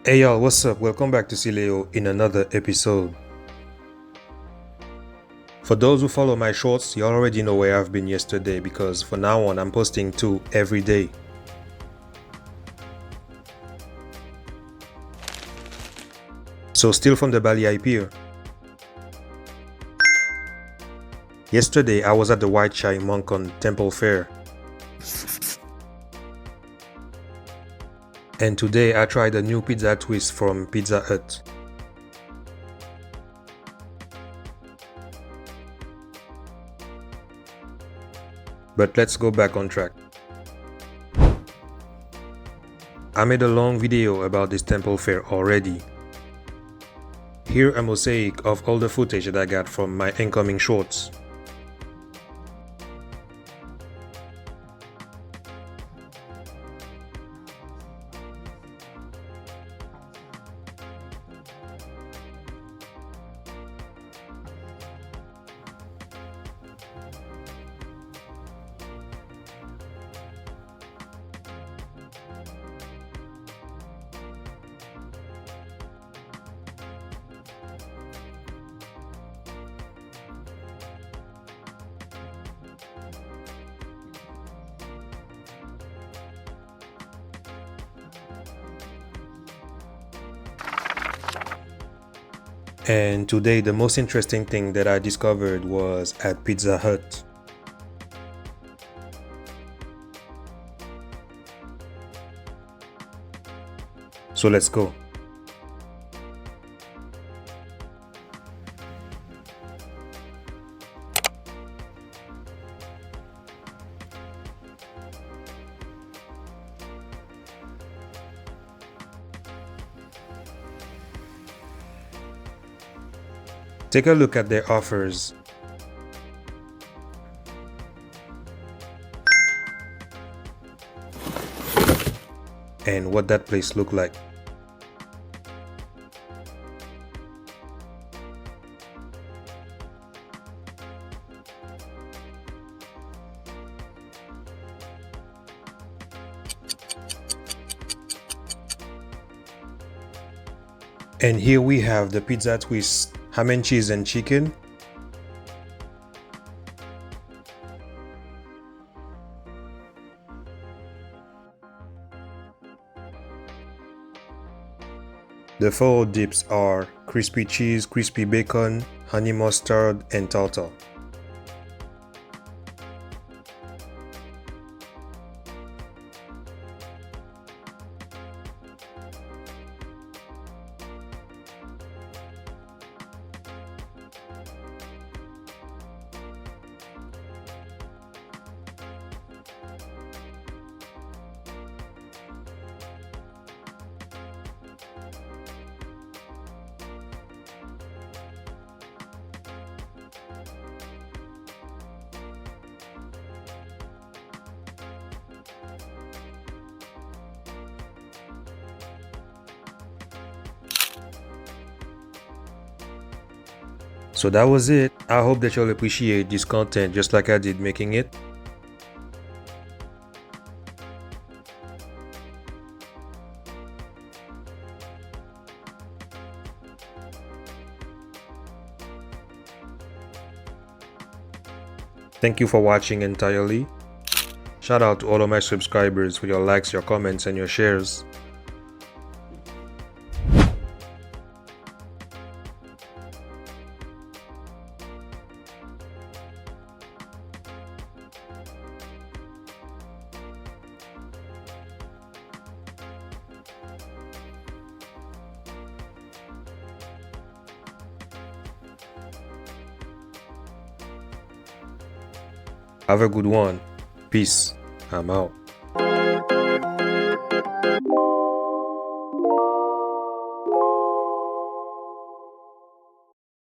Hey y'all, what's up? Welcome back to Sileo in another episode. For those who follow my shorts, you already know where I've been yesterday because for now on I'm posting 2 every day. So still from the Bali Pier. Yesterday I was at the White Chai Mongkhon Temple Fair. And today I tried a new pizza twist from Pizza Hut. But let's go back on track. I made a long video about this temple fair already. Here a mosaic of all the footage that I got from my incoming shorts. And today the most interesting thing that I discovered was at Pizza Hut. So let's go. Take a look at their offers. And what that place looked like. And here we have the pizza twist, ham and cheese and chicken. The four dips are crispy cheese, crispy bacon, honey mustard, and tartar. So that was it. I hope that you'll appreciate this content just like I did making it. Thank you for watching entirely. Shout out to all of my subscribers for your likes, your comments, and your shares. Have a good one. Peace. I'm out.